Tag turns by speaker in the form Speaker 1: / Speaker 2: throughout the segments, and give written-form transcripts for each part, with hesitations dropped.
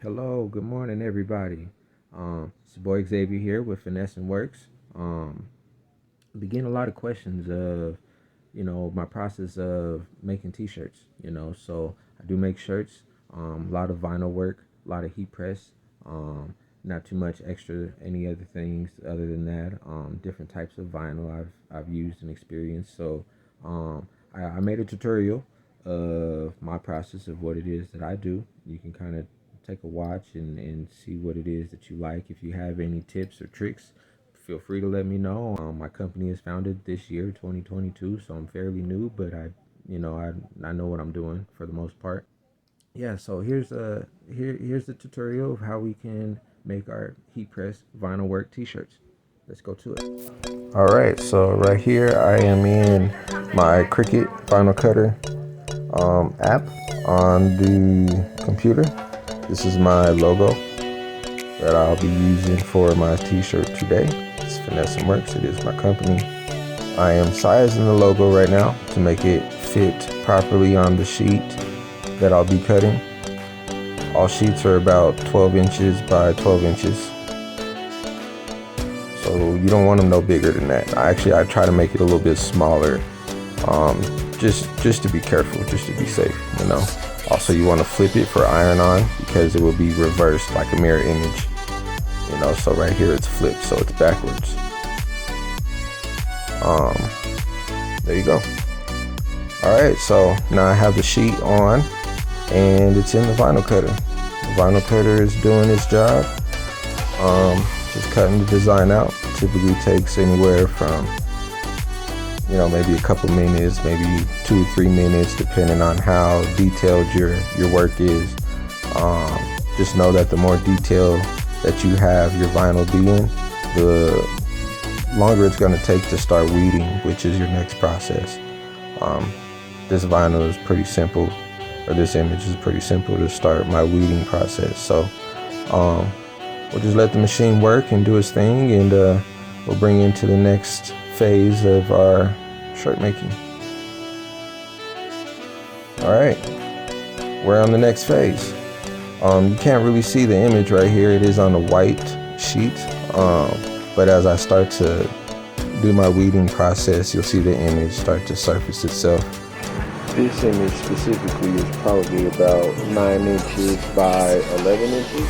Speaker 1: Hello, good morning, everybody. It's your boy Xavier here with Finesse and Works. Been getting a lot of questions of, my process of making T-shirts. So I do make shirts. A lot of vinyl work, a lot of heat press. Not too much extra any other things other than that. Different types of vinyl I've used and experienced. So I made a tutorial of my process of what it is that I do. You can kind of take a watch and see what it is that you like. If you have any tips or tricks, feel free to let me know. My company is founded this year, 2022, so I'm fairly new, but I know what I'm doing for the most part. Yeah, so here's the tutorial of how we can make our heat press vinyl work t-shirts. Let's go to it. All right, so right here I am in my Cricut vinyl cutter app on the computer. This is my logo that I'll be using for my t-shirt today. It's Finesse and Works. It is my company. I am sizing the logo right now to make it fit properly on the sheet that I'll be cutting. All sheets are about 12 inches by 12 inches. So you don't want them no bigger than that. I try to make it a little bit smaller, just to be careful, just to be safe, Also, you want to flip it for iron on because it will be reversed like a mirror image. So right here it's flipped, so it's backwards. There you go. All right, so now I have the sheet on and it's in the vinyl cutter. The vinyl cutter is doing its job. Just cutting the design out. Typically takes anywhere from maybe a couple minutes, maybe 2 or 3 minutes, depending on how detailed your work is. Just know that the more detail that you have your vinyl being, the longer it's going to take to start weeding, which is your next process. This vinyl is pretty simple, or this image is pretty simple to start my weeding process. So we'll just let the machine work and do its thing, and we'll bring you into the next phase of our shirt making. All right, we're on the next phase. You can't really see the image right here. It is on a white sheet, but as I start to do my weeding process, you'll see the image start to surface itself. This image specifically is probably about 9 inches by 11 inches.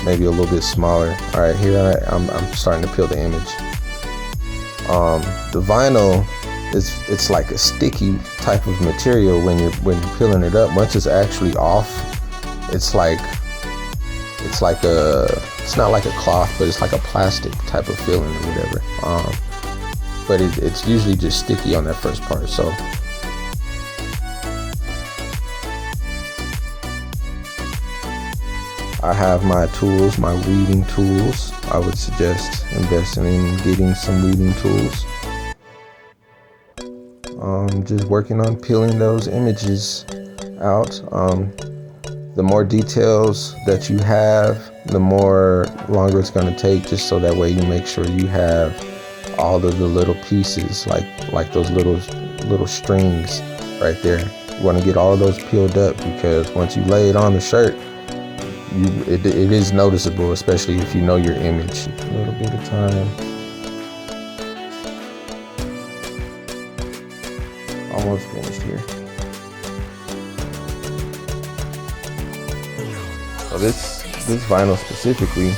Speaker 1: Maybe a little bit smaller. All right, here I'm starting to peel the image. The vinyl it's like a sticky type of material when you're peeling it up. Once it's actually off, it's not like a cloth, but it's like a plastic type of feeling or whatever. But it's usually just sticky on that first part. So I have my tools, my weeding tools. I would suggest investing in getting some weeding tools. Just working on peeling those images out. The more details that you have, the more longer it's going to take, just so that way you make sure you have all of the little pieces, like those little strings right there. You want to get all of those peeled up, because once you lay it on the shirt, it is noticeable, especially if you know your image. A little bit of time. Almost finished here. So this vinyl specifically,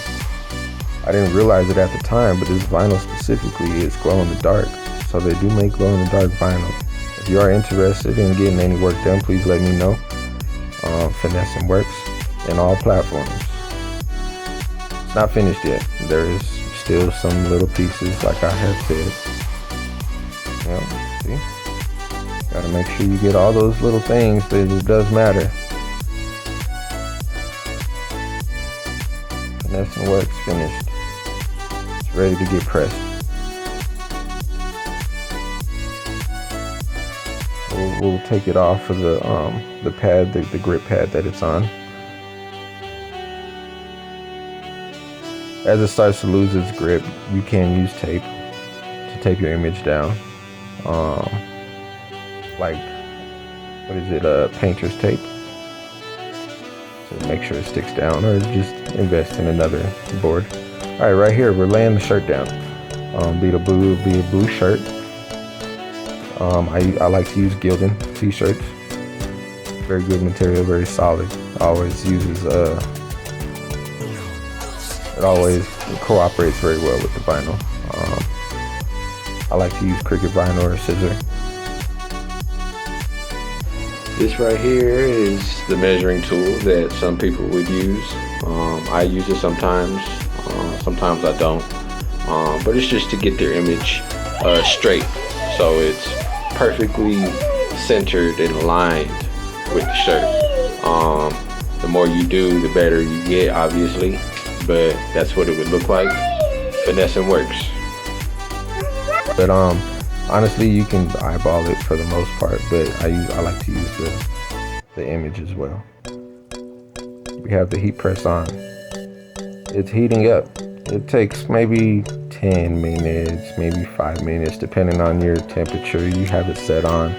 Speaker 1: I didn't realize it at the time, but this vinyl specifically is glow in the dark. So they do make glow in the dark vinyl. If you are interested in getting any work done, please let me know. Finesse and Works in all platforms. It's not finished yet. There is still some little pieces, like I have said. Yeah, see? Gotta make sure you get all those little things, but it does matter. Finesse and Works finished. It's ready to get pressed. We'll take it off of the pad, the grip pad that it's on. As it starts to lose its grip, you can use tape to tape your image down. Like, what is it? Painter's tape. to make sure it sticks down, or just invest in another board. All right, right here we're laying the shirt down. Be a blue shirt. I like to use Gildan t-shirts. Very good material, very solid. Always uses it always cooperates very well with the vinyl. I like to use Cricut vinyl or scissor. This right here is the measuring tool that some people would use. I use it sometimes, sometimes I don't. But it's just to get their image straight, so it's perfectly centered and aligned with the shirt. The more you do, the better you get, obviously, but that's what it would look like. Finessing works. But honestly, you can eyeball it for the most part, but I like to use the image as well. We have the heat press on. It's heating up. It takes maybe 10 minutes, maybe 5 minutes, depending on your temperature you have it set on.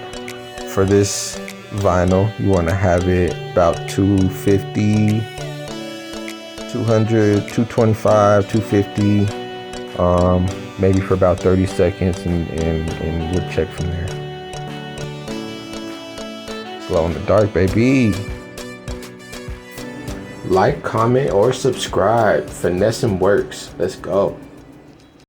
Speaker 1: For this vinyl, you want to have it about 250, 200, 225, 250, maybe for about 30 seconds, and we'll check from there. Glow in the dark, baby. Like, comment, or subscribe. Finessing works. Let's go.